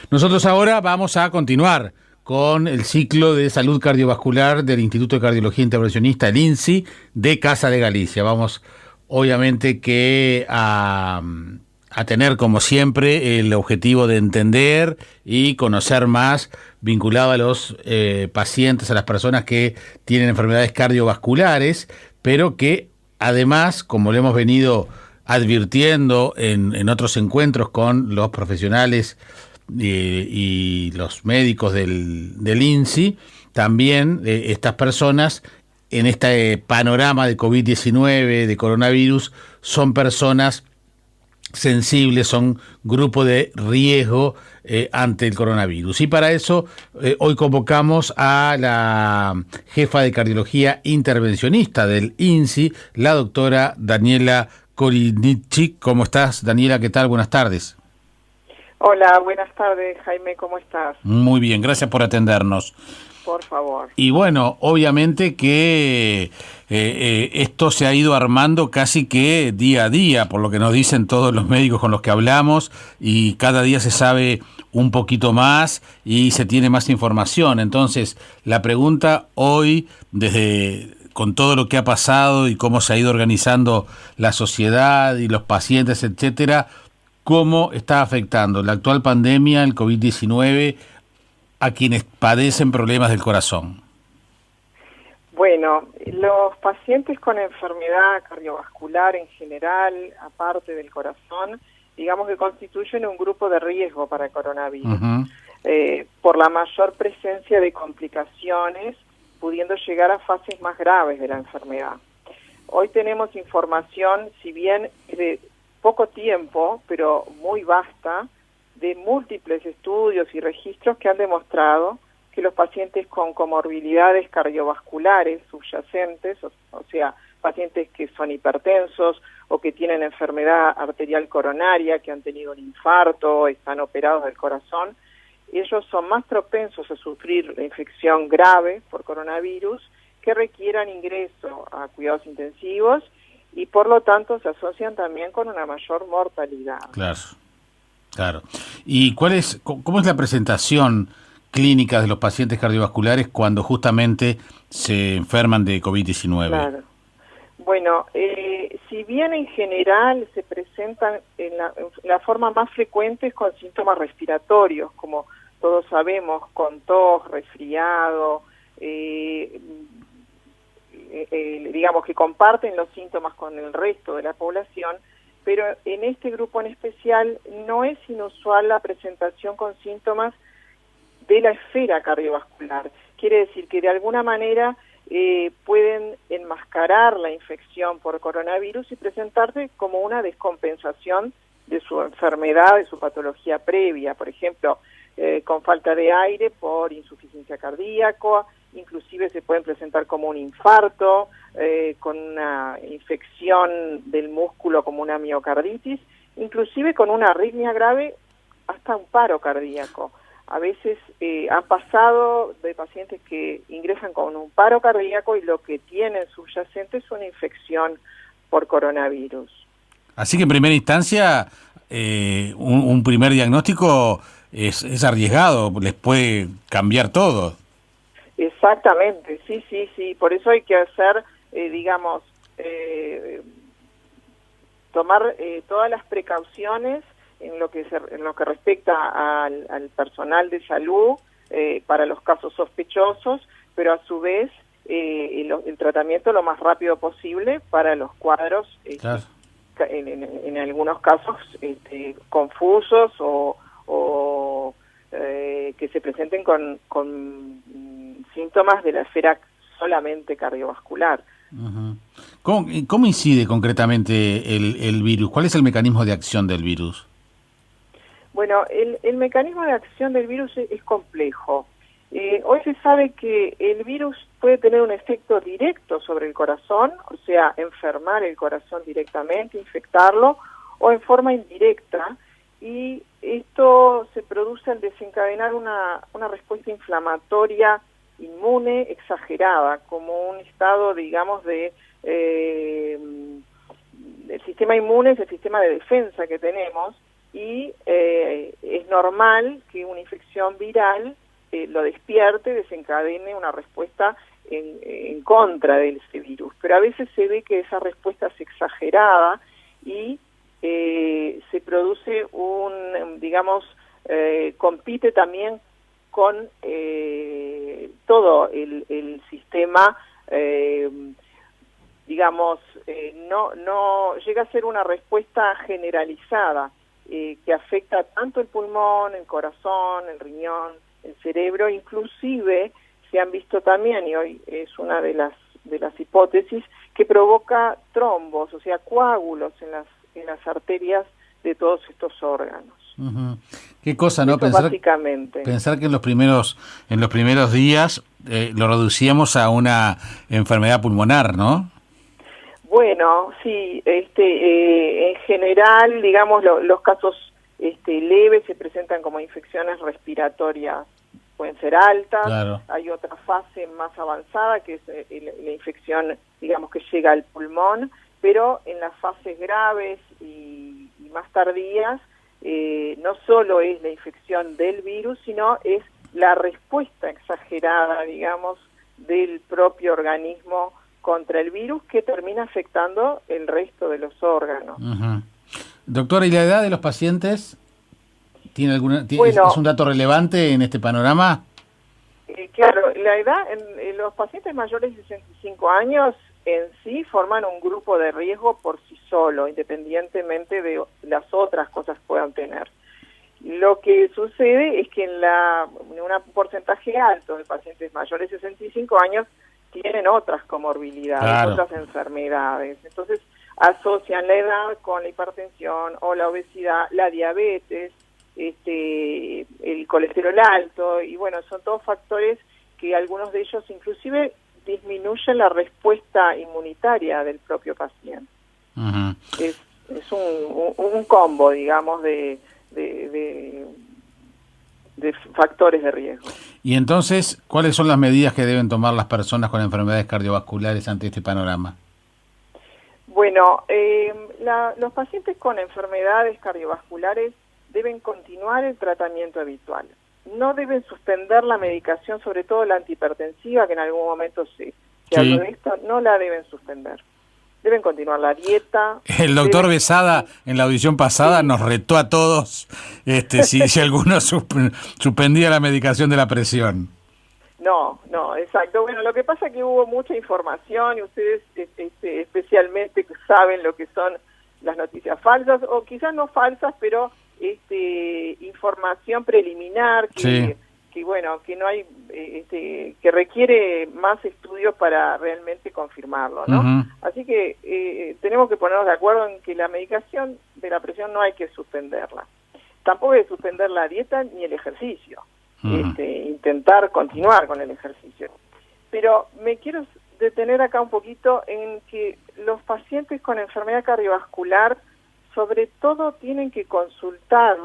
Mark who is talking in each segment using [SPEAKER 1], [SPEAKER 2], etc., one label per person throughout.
[SPEAKER 1] Nosotros ahora vamos a continuar con el ciclo de salud cardiovascular del Instituto de Cardiología Intervencionista, el INSI, de Casa de Galicia. Vamos, obviamente, a tener, como siempre, el objetivo de entender y conocer más vinculado a los pacientes, a las personas que tienen enfermedades cardiovasculares, pero que además, como lo hemos venido advirtiendo en otros encuentros con los profesionales y los médicos del INSI, también estas personas en este panorama de COVID-19, de coronavirus, son personas sensibles, son grupo de riesgo ante el coronavirus. Y para eso hoy convocamos a la jefa de cardiología intervencionista del INSI, la doctora Daniela Korinichi. ¿Cómo estás, Daniela? ¿Qué tal? Buenas tardes.
[SPEAKER 2] Hola, buenas tardes, Jaime, ¿cómo estás?
[SPEAKER 1] Muy bien, gracias por atendernos.
[SPEAKER 2] Por favor.
[SPEAKER 1] Y bueno, obviamente que esto se ha ido armando casi que día a día, por lo que nos dicen todos los médicos con los que hablamos, y cada día se sabe un poquito más y se tiene más información. Entonces, la pregunta hoy, con todo lo que ha pasado y cómo se ha ido organizando la sociedad y los pacientes, etcétera, ¿cómo está afectando la actual pandemia, el COVID-19, a quienes padecen problemas del corazón?
[SPEAKER 2] Bueno, los pacientes con enfermedad cardiovascular en general, aparte del corazón, digamos que constituyen un grupo de riesgo para el coronavirus, por la mayor presencia de complicaciones, pudiendo llegar a fases más graves de la enfermedad. Hoy tenemos información, si bien de poco tiempo, pero muy vasta, de múltiples estudios y registros que han demostrado que los pacientes con comorbilidades cardiovasculares subyacentes, o sea, pacientes que son hipertensos o que tienen enfermedad arterial coronaria, que han tenido un infarto, están operados del corazón, ellos son más propensos a sufrir la infección grave por coronavirus, que requieran ingreso a cuidados intensivos y por lo tanto se asocian también con una mayor mortalidad.
[SPEAKER 1] Claro, claro. ¿Y cómo es la presentación clínica de los pacientes cardiovasculares cuando justamente se enferman de COVID-19?
[SPEAKER 2] Claro. Bueno, si bien en general se presentan en la forma más frecuente es con síntomas respiratorios, como todos sabemos, con tos, resfriado, digamos que comparten los síntomas con el resto de la población, pero en este grupo en especial no es inusual la presentación con síntomas de la esfera cardiovascular. Quiere decir que de alguna manera pueden enmascarar la infección por coronavirus y presentarse como una descompensación de su enfermedad, de su patología previa, por ejemplo, con falta de aire por insuficiencia cardíaca, inclusive se pueden presentar como un infarto, con una infección del músculo como una miocarditis, inclusive con una arritmia grave hasta un paro cardíaco. A veces han pasado de pacientes que ingresan con un paro cardíaco y lo que tienen subyacente es una infección por coronavirus.
[SPEAKER 1] Así que en primera instancia, un primer diagnóstico es arriesgado, les puede cambiar todo.
[SPEAKER 2] Exactamente, sí. Por eso hay que hacer, tomar todas las precauciones en lo que respecta al personal de salud para los casos sospechosos, pero a su vez el tratamiento lo más rápido posible para los cuadros,
[SPEAKER 1] Claro.
[SPEAKER 2] en algunos casos confusos o que se presenten con síntomas de la esfera solamente cardiovascular.
[SPEAKER 1] Uh-huh. ¿Cómo incide concretamente el virus? ¿Cuál es el mecanismo de acción del virus?
[SPEAKER 2] Bueno, el mecanismo de acción del virus es complejo. Hoy se sabe que el virus puede tener un efecto directo sobre el corazón, o sea, enfermar el corazón directamente, infectarlo, o en forma indirecta, y esto se produce al desencadenar una respuesta inflamatoria inmune exagerada, como un estado, digamos, el sistema inmune es el sistema de defensa que tenemos, y es normal que una infección viral lo despierte, desencadene una respuesta en contra de ese virus. Pero a veces se ve que esa respuesta es exagerada y se produce compite también con todo el sistema, no llega a ser una respuesta generalizada que afecta tanto el pulmón, el corazón, el riñón, el cerebro. Inclusive se han visto también, y hoy es una de las hipótesis, que provoca trombos, o sea, coágulos en las arterias de todos estos órganos.
[SPEAKER 1] Uh-huh. Qué cosa, ¿no?
[SPEAKER 2] Pensar
[SPEAKER 1] que en los primeros días lo reducíamos a una enfermedad pulmonar, ¿no?
[SPEAKER 2] Bueno, sí, en general, digamos, los casos leves se presentan como infecciones respiratorias, pueden ser altas. Claro. Hay otra fase más avanzada que es la infección, digamos, que llega al pulmón, pero en las fases graves y más tardías, no solo es la infección del virus, sino es la respuesta exagerada, digamos, del propio organismo contra el virus, que termina afectando el resto de los órganos.
[SPEAKER 1] Uh-huh. Doctora, ¿y la edad de los pacientes?
[SPEAKER 2] Bueno,
[SPEAKER 1] ¿Es un dato relevante en este panorama?
[SPEAKER 2] Claro, la edad en los pacientes mayores de 65 años en sí forman un grupo de riesgo por sí solo, independientemente de las otras cosas que puedan tener. Lo que sucede es que en un porcentaje alto de pacientes mayores de 65 años tienen otras comorbilidades, claro, otras enfermedades. Entonces asocian la edad con la hipertensión o la obesidad, la diabetes, el colesterol alto, y bueno, son todos factores que algunos de ellos inclusive disminuyen la respuesta inmunitaria del propio paciente. Uh-huh. Es un combo, digamos, de factores de riesgo.
[SPEAKER 1] Y entonces, ¿cuáles son las medidas que deben tomar las personas con enfermedades cardiovasculares ante este panorama?
[SPEAKER 2] Bueno, los pacientes con enfermedades cardiovasculares deben continuar el tratamiento habitual. No deben suspender la medicación, sobre todo la antihipertensiva, que en algún momento se habló de esto, no la deben suspender. Deben continuar la dieta.
[SPEAKER 1] El doctor Besada, en la audición pasada, nos retó a todos si alguno suspendía la medicación de la presión.
[SPEAKER 2] No, exacto. Bueno, lo que pasa es que hubo mucha información y ustedes especialmente saben lo que son las noticias falsas, o quizás no falsas, pero información preliminar que no hay, que requiere más estudios para realmente confirmarlo, ¿no? Uh-huh. Así que tenemos que ponernos de acuerdo en que la medicación de la presión no hay que suspenderla. Tampoco hay que suspender la dieta ni el ejercicio. Uh-huh. Intentar continuar con el ejercicio. Pero me quiero detener acá un poquito en que los pacientes con enfermedad cardiovascular sobre todo tienen que consultar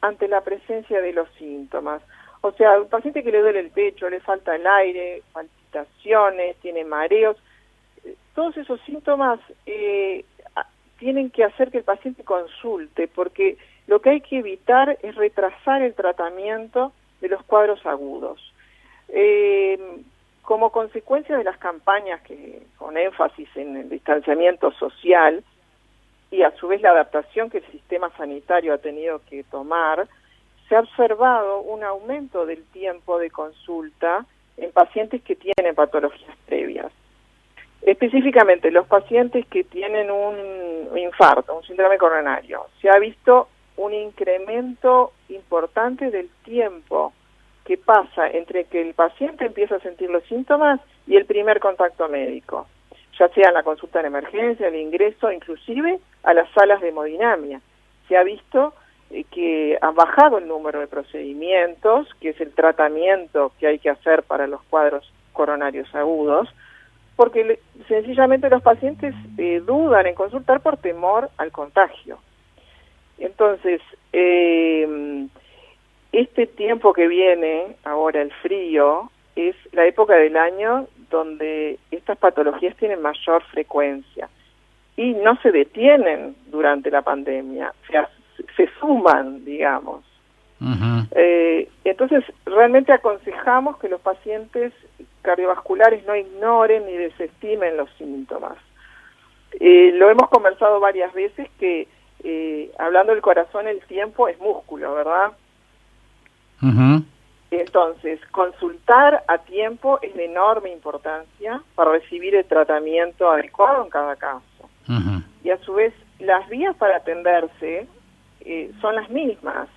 [SPEAKER 2] ante la presencia de los síntomas. O sea, un paciente que le duele el pecho, le falta el aire, palpitaciones, tiene mareos, todos esos síntomas tienen que hacer que el paciente consulte, porque lo que hay que evitar es retrasar el tratamiento de los cuadros agudos. Como consecuencia de las campañas con énfasis en el distanciamiento social y a su vez la adaptación que el sistema sanitario ha tenido que tomar, se ha observado un aumento del tiempo de consulta en pacientes que tienen patologías previas. Específicamente, los pacientes que tienen un infarto, un síndrome coronario, se ha visto un incremento importante del tiempo que pasa entre que el paciente empieza a sentir los síntomas y el primer contacto médico, ya sea en la consulta en emergencia, el ingreso, inclusive a las salas de hemodinamia. Se ha visto que ha bajado el número de procedimientos, que es el tratamiento que hay que hacer para los cuadros coronarios agudos, porque sencillamente los pacientes dudan en consultar por temor al contagio. Entonces, este tiempo que viene, ahora el frío, es la época del año donde estas patologías tienen mayor frecuencia y no se detienen durante la pandemia, se suman, digamos.
[SPEAKER 1] Uh-huh.
[SPEAKER 2] Entonces, realmente aconsejamos que los pacientes cardiovasculares no ignoren ni desestimen los síntomas. Lo hemos conversado varias veces que, hablando del corazón, el tiempo es músculo, ¿verdad?
[SPEAKER 1] Uh-huh.
[SPEAKER 2] Entonces, consultar a tiempo es de enorme importancia para recibir el tratamiento adecuado en cada caso.
[SPEAKER 1] Uh-huh.
[SPEAKER 2] Y a su vez, las vías para atenderse son las mismas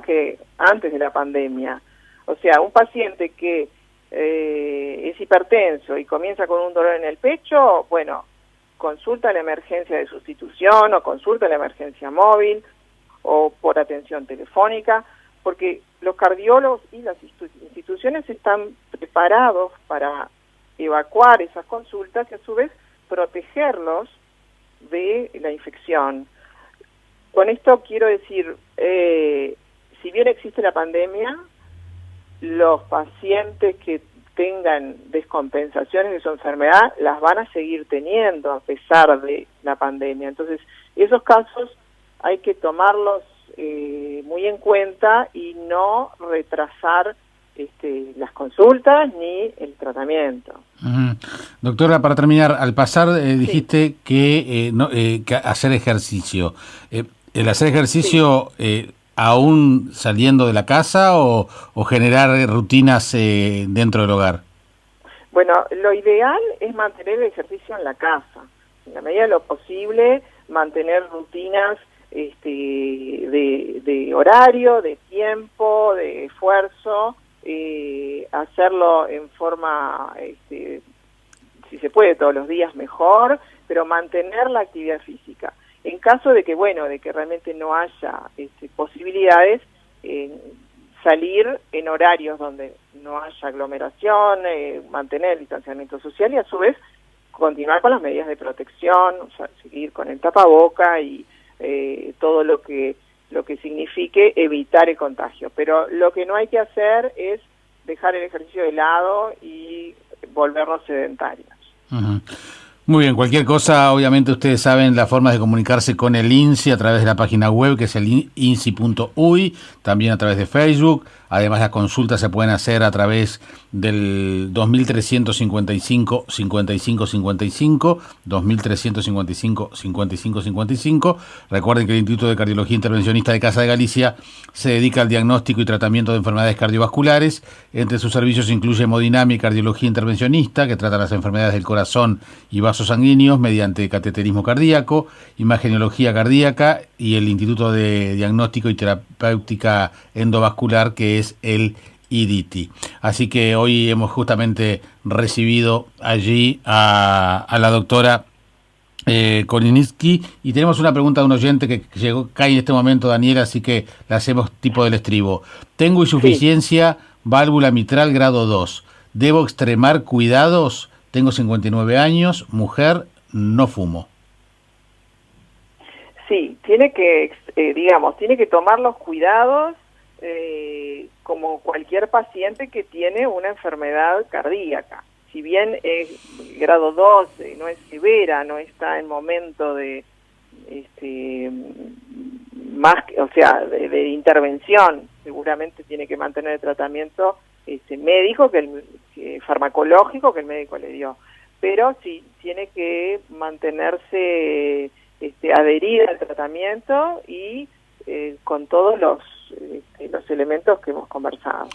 [SPEAKER 2] que antes de la pandemia. O sea, un paciente que es hipertenso y comienza con un dolor en el pecho, bueno, consulta la emergencia de sustitución o consulta la emergencia móvil o por atención telefónica, porque los cardiólogos y las instituciones están preparados para evacuar esas consultas y a su vez protegerlos de la infección. Con esto quiero decir, si bien existe la pandemia, los pacientes que tengan descompensaciones de su enfermedad las van a seguir teniendo a pesar de la pandemia. Entonces, esos casos hay que tomarlos muy en cuenta y no retrasar las consultas ni el tratamiento.
[SPEAKER 1] Uh-huh. Doctora, para terminar, al pasar dijiste que hacer ejercicio. ¿El hacer ejercicio aún saliendo de la casa o generar rutinas dentro del hogar?
[SPEAKER 2] Bueno, lo ideal es mantener el ejercicio en la casa. En la medida de lo posible, mantener rutinas de horario, de tiempo, de esfuerzo, hacerlo en forma, si se puede todos los días mejor, pero mantener la actividad física. En caso de que, de que realmente no haya posibilidades, salir en horarios donde no haya aglomeración, mantener el distanciamiento social y a su vez continuar con las medidas de protección, o sea, seguir con el tapaboca y todo lo que signifique evitar el contagio. Pero lo que no hay que hacer es dejar el ejercicio de lado y volvernos sedentarios.
[SPEAKER 1] Uh-huh. Muy bien, cualquier cosa, obviamente ustedes saben las formas de comunicarse con el INSI a través de la página web, que es el insi.uy, también a través de Facebook. Además, las consultas se pueden hacer a través del 2355 55 55, 2355 55 55. Recuerden que el Instituto de Cardiología Intervencionista de Casa de Galicia se dedica al diagnóstico y tratamiento de enfermedades cardiovasculares. Entre sus servicios incluye hemodinamia y cardiología intervencionista, que trata las enfermedades del corazón y vasos sanguíneos mediante cateterismo cardíaco, imagenología cardíaca y el Instituto de Diagnóstico y Terapéutica Endovascular, que es el IDITI. Así que hoy hemos justamente recibido allí a la doctora Kolinitzky, y tenemos una pregunta de un oyente que cae en este momento, Daniela, así que la hacemos tipo del estribo. Tengo insuficiencia válvula mitral grado 2. ¿Debo extremar cuidados? Tengo 59 años, mujer, no fumo. Sí, tiene que tomar los cuidados como cualquier paciente que tiene una enfermedad cardíaca. Si bien es grado 2, no es severa, no está en momento de de intervención, seguramente tiene que mantener el tratamiento médico, farmacológico que el médico le dio. Pero sí tiene que mantenerse adherida al tratamiento y con todos los elementos que hemos conversado.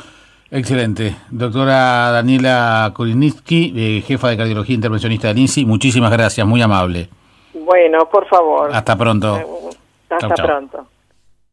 [SPEAKER 1] Excelente. Doctora Daniela Kolinitzky, jefa de Cardiología Intervencionista del INSI, muchísimas gracias, muy amable. Bueno, por favor. Hasta pronto. Hasta pronto.